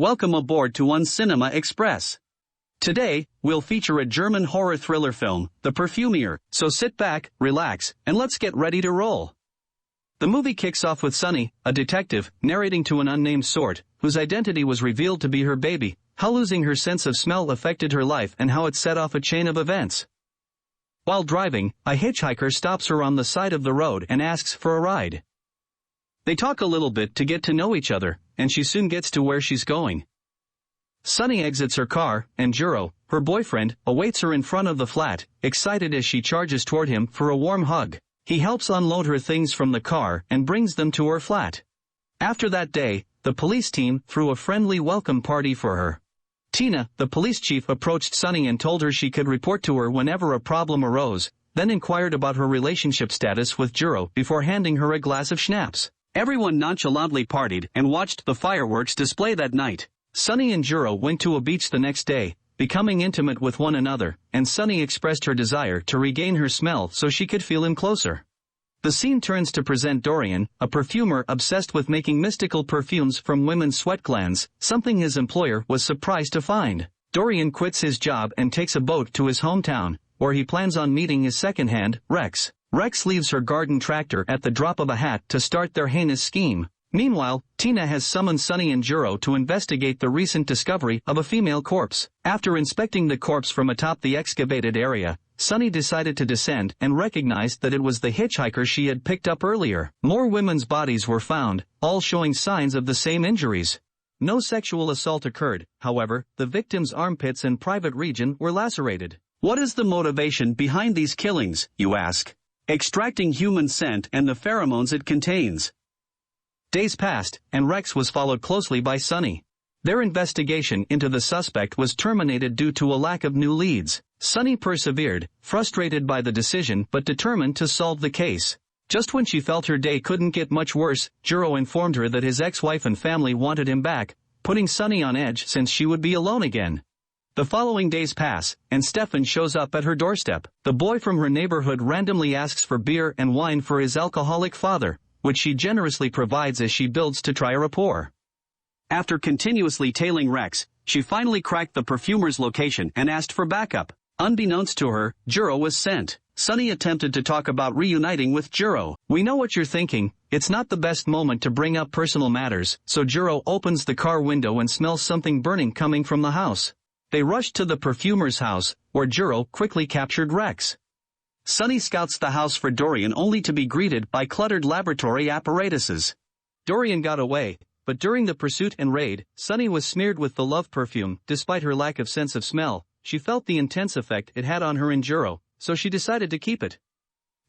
welcome aboard to Uncinema Express. Today, we'll feature a German horror thriller film, The Perfume, so sit back, relax, and let's get ready to roll. The movie kicks off with Sunny, a detective, narrating to an unnamed sort, whose identity was revealed to be her baby, how losing her sense of smell affected her life and how it set off a chain of events. While driving, a hitchhiker stops her on the side of the road and asks for a ride. They talk a little bit to get to know each other, and she soon gets to where she's going. Sunny exits her car, and Juro, her boyfriend, awaits her in front of the flat, excited as she charges toward him for a warm hug. He helps unload her things from the car and brings them to her flat. After that day, the police team threw a friendly welcome party for her. Tina, the police chief, approached Sunny and told her she could report to her whenever a problem arose, then inquired about her relationship status with Juro before handing her a glass of schnapps. Everyone nonchalantly partied and watched the fireworks display that night. Sunny and Juro went to a beach the next day, becoming intimate with one another, and Sunny expressed her desire to regain her smell so she could feel him closer. The scene turns to present Dorian, a perfumer obsessed with making mystical perfumes from women's sweat glands, something his employer was surprised to find. Dorian quits his job and takes a boat to his hometown, where he plans on meeting his second-hand, Rex. Rex leaves her garden tractor at the drop of a hat to start their heinous scheme. Meanwhile, Tina has summoned Sunny and Juro to investigate the recent discovery of a female corpse. After inspecting the corpse from atop the excavated area, Sunny decided to descend and recognized that it was the hitchhiker she had picked up earlier. More women's bodies were found, all showing signs of the same injuries. No sexual assault occurred, however, the victim's armpits and private region were lacerated. What is the motivation behind these killings, you ask? Extracting human scent and the pheromones it contains. Days passed, and Rex was followed closely by Sunny. Their investigation into the suspect was terminated due to a lack of new leads. Sunny persevered, frustrated by the decision but determined to solve the case. Just when she felt her day couldn't get much worse, Juro informed her that his ex-wife and family wanted him back, putting Sunny on edge since she would be alone again. The following days pass, and Stefan shows up at her doorstep. The boy from her neighborhood randomly asks for beer and wine for his alcoholic father, which she generously provides as she builds to try a rapport. After continuously tailing Rex, she finally cracked the perfumer's location and asked for backup. Unbeknownst to her, Juro was sent. Sunny attempted to talk about reuniting with Juro. We know what you're thinking, it's not the best moment to bring up personal matters, so Juro opens the car window and smells something burning coming from the house. They rushed to the perfumer's house, where Juro quickly captured Rex. Sunny scouts the house for Dorian only to be greeted by cluttered laboratory apparatuses. Dorian got away, but during the pursuit and raid, Sunny was smeared with the love perfume. Despite her lack of sense of smell, she felt the intense effect it had on her and Juro, so she decided to keep it.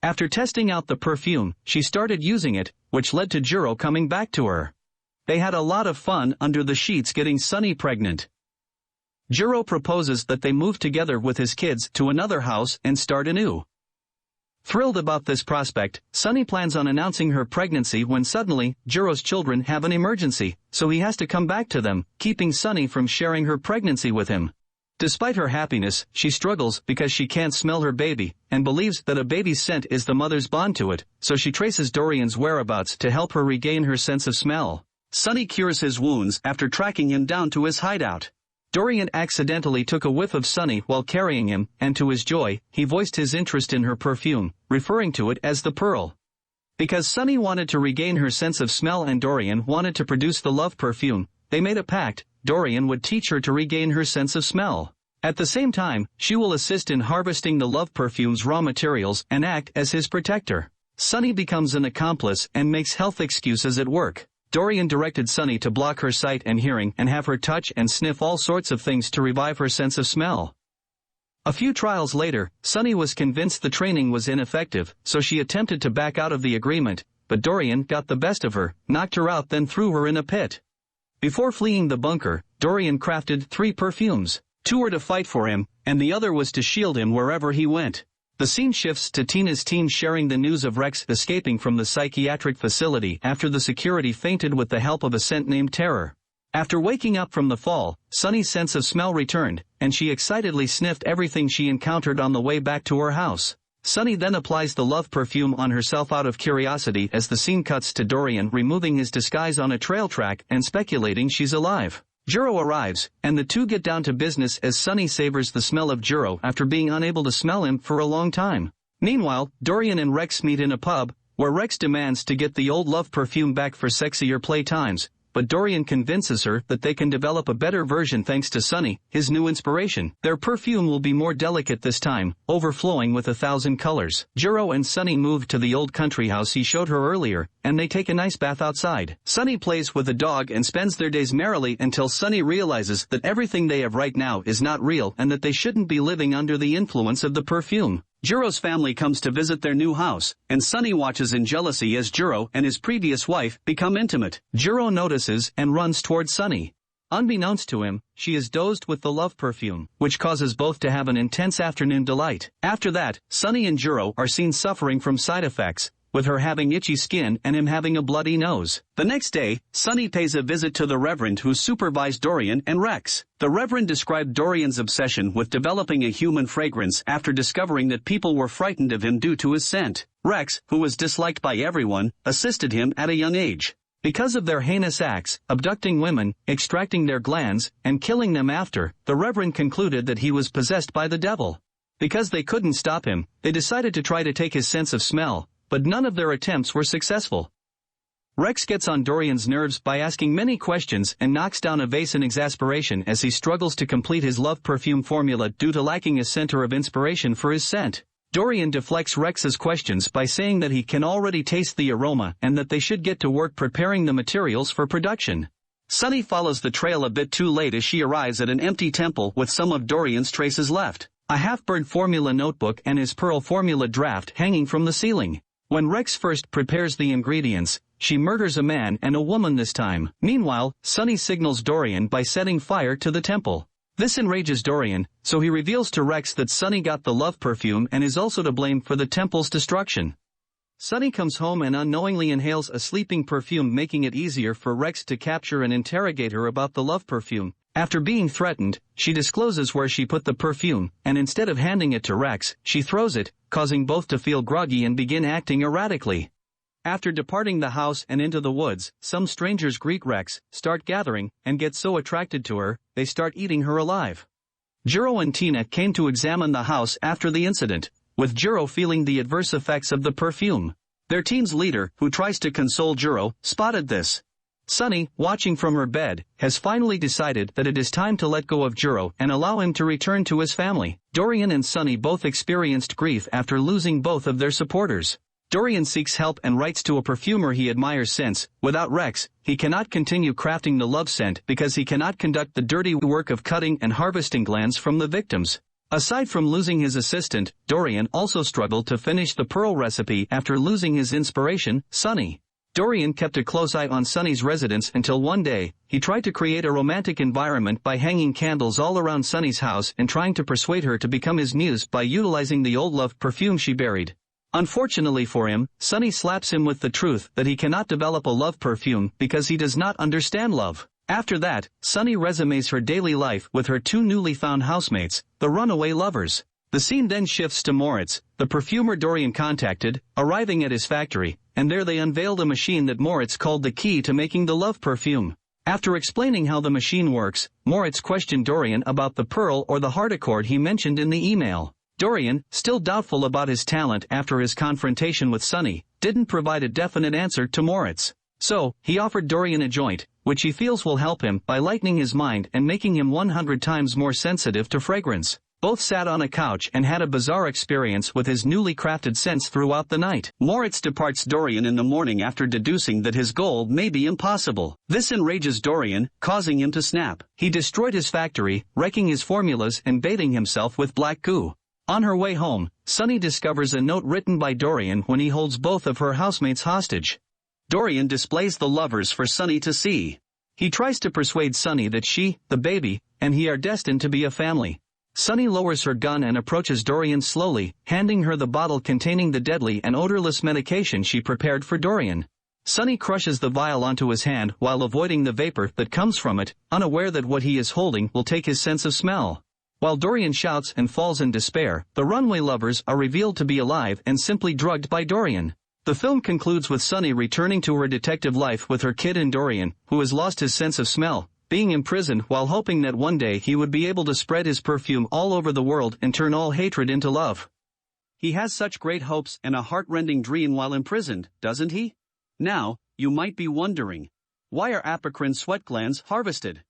After testing out the perfume, she started using it, which led to Juro coming back to her. They had a lot of fun under the sheets getting Sunny pregnant. Juro proposes that they move together with his kids to another house and start anew. Thrilled about this prospect, Sunny plans on announcing her pregnancy when suddenly, Juro's children have an emergency, so he has to come back to them, keeping Sunny from sharing her pregnancy with him. Despite her happiness, she struggles because she can't smell her baby, and believes that a baby's scent is the mother's bond to it, so she traces Dorian's whereabouts to help her regain her sense of smell. Sunny cures his wounds after tracking him down to his hideout. Dorian accidentally took a whiff of Sunny while carrying him, and to his joy, he voiced his interest in her perfume, referring to it as the Pearl. Because Sunny wanted to regain her sense of smell and Dorian wanted to produce the love perfume, they made a pact. Dorian would teach her to regain her sense of smell. At the same time, she will assist in harvesting the love perfume's raw materials and act as his protector. Sunny becomes an accomplice and makes health excuses at work. Dorian directed Sunny to block her sight and hearing and have her touch and sniff all sorts of things to revive her sense of smell. A few trials later, Sunny was convinced the training was ineffective, so she attempted to back out of the agreement, but Dorian got the best of her, knocked her out, then threw her in a pit. Before fleeing the bunker, Dorian crafted 3 perfumes. 2 were to fight for him, and the other was to shield him wherever he went. The scene shifts to Tina's team sharing the news of Rex escaping from the psychiatric facility after the security fainted with the help of a scent named Terror. After waking up from the fall, Sunny's sense of smell returned, and she excitedly sniffed everything she encountered on the way back to her house. Sunny then applies the love perfume on herself out of curiosity as the scene cuts to Dorian removing his disguise on a trail track and speculating she's alive. Juro arrives, and the two get down to business as Sunny savors the smell of Juro after being unable to smell him for a long time. Meanwhile, Dorian and Rex meet in a pub, where Rex demands to get the old love perfume back for sexier playtimes, but Dorian convinces her that they can develop a better version thanks to Sunny, his new inspiration. Their perfume will be more delicate this time, overflowing with 1,000 colors. Juro and Sunny move to the old country house he showed her earlier, and they take a nice bath outside. Sunny plays with the dog and spends their days merrily until Sunny realizes that everything they have right now is not real and that they shouldn't be living under the influence of the perfume. Juro's family comes to visit their new house, and Sunny watches in jealousy as Juro and his previous wife become intimate. Juro notices and runs towards Sunny. Unbeknownst to him, she is dosed with the love perfume, which causes both to have an intense afternoon delight. After that, Sunny and Juro are seen suffering from side effects, with her having itchy skin and him having a bloody nose. The next day, Sunny pays a visit to the Reverend who supervised Dorian and Rex. The Reverend described Dorian's obsession with developing a human fragrance after discovering that people were frightened of him due to his scent. Rex, who was disliked by everyone, assisted him at a young age. Because of their heinous acts, abducting women, extracting their glands, and killing them after, the Reverend concluded that he was possessed by the devil. Because they couldn't stop him, they decided to try to take his sense of smell, but none of their attempts were successful. Rex gets on Dorian's nerves by asking many questions and knocks down a vase in exasperation as he struggles to complete his love perfume formula due to lacking a center of inspiration for his scent. Dorian deflects Rex's questions by saying that he can already taste the aroma and that they should get to work preparing the materials for production. Sunny follows the trail a bit too late as she arrives at an empty temple with some of Dorian's traces left, a half-burned formula notebook and his pearl formula draft hanging from the ceiling. When Rex first prepares the ingredients, she murders a man and a woman this time. Meanwhile, Sunny signals Dorian by setting fire to the temple. This enrages Dorian, so he reveals to Rex that Sunny got the love perfume and is also to blame for the temple's destruction. Sunny comes home and unknowingly inhales a sleeping perfume, making it easier for Rex to capture and interrogate her about the love perfume. After being threatened, she discloses where she put the perfume, and instead of handing it to Rex, she throws it, causing both to feel groggy and begin acting erratically. After departing the house and into the woods, some strangers greet Rex, start gathering, and get so attracted to her, they start eating her alive. Juro and Tina came to examine the house after the incident, with Juro feeling the adverse effects of the perfume. Their team's leader, who tries to console Juro, spotted this. Sunny, watching from her bed, has finally decided that it is time to let go of Juro and allow him to return to his family. Dorian and Sunny both experienced grief after losing both of their supporters. Dorian seeks help and writes to a perfumer he admires since, without Rex, he cannot continue crafting the love scent because he cannot conduct the dirty work of cutting and harvesting glands from the victims. Aside from losing his assistant, Dorian also struggled to finish the pearl recipe after losing his inspiration, Sunny. Dorian kept a close eye on Sunny's residence until one day, he tried to create a romantic environment by hanging candles all around Sunny's house and trying to persuade her to become his muse by utilizing the old love perfume she buried. Unfortunately for him, Sunny slaps him with the truth that he cannot develop a love perfume because he does not understand love. After that, Sunny resumes her daily life with her two newly found housemates, the runaway lovers. The scene then shifts to Moritz, the perfumer Dorian contacted, arriving at his factory, and there they unveiled a machine that Moritz called the key to making the love perfume. After explaining how the machine works, Moritz questioned Dorian about the pearl or the hardicord he mentioned in the email. Dorian, still doubtful about his talent after his confrontation with Sunny, didn't provide a definite answer to Moritz. So, he offered Dorian a joint, which he feels will help him by lightening his mind and making him 100 times more sensitive to fragrance. Both sat on a couch and had a bizarre experience with his newly crafted scents throughout the night. Moritz departs Dorian in the morning after deducing that his goal may be impossible. This enrages Dorian, causing him to snap. He destroyed his factory, wrecking his formulas and bathing himself with black goo. On her way home, Sunny discovers a note written by Dorian when he holds both of her housemates hostage. Dorian displays the lovers for Sunny to see. He tries to persuade Sunny that she, the baby, and he are destined to be a family. Sunny lowers her gun and approaches Dorian slowly, handing her the bottle containing the deadly and odorless medication she prepared for Dorian. Sunny crushes the vial onto his hand while avoiding the vapor that comes from it, unaware that what he is holding will take his sense of smell. While Dorian shouts and falls in despair, the runway lovers are revealed to be alive and simply drugged by Dorian. The film concludes with Sunny returning to her detective life with her kid and Dorian, who has lost his sense of smell, being imprisoned while hoping that one day he would be able to spread his perfume all over the world and turn all hatred into love. He has such great hopes and a heart-rending dream while imprisoned, doesn't he? Now, you might be wondering, why are apocrine sweat glands harvested?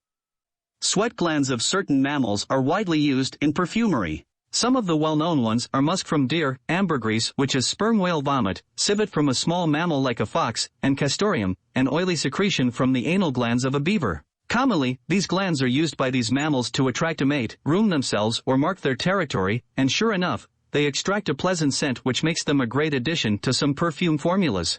Sweat glands of certain mammals are widely used in perfumery. Some of the well-known ones are musk from deer, ambergris, which is sperm whale vomit, civet from a small mammal like a fox, and castoreum, an oily secretion from the anal glands of a beaver. Commonly, these glands are used by these mammals to attract a mate, groom themselves, or mark their territory, and sure enough, they extract a pleasant scent which makes them a great addition to some perfume formulas.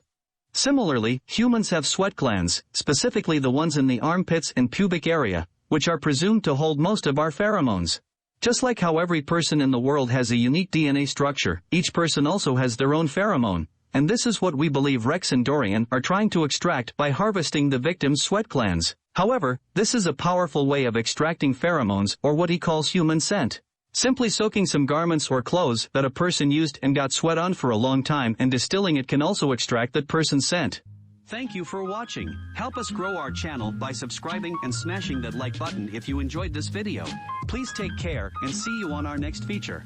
Similarly, humans have sweat glands, specifically the ones in the armpits and pubic area, which are presumed to hold most of our pheromones. Just like how every person in the world has a unique DNA structure, each person also has their own pheromone, and this is what we believe Rex and Dorian are trying to extract by harvesting the victim's sweat glands. However, this is a powerful way of extracting pheromones, or what he calls human scent. Simply soaking some garments or clothes that a person used and got sweat on for a long time and distilling it can also extract that person's scent. Thank you for watching. Help us grow our channel by subscribing and smashing that like button if you enjoyed this video. Please take care and see you on our next feature.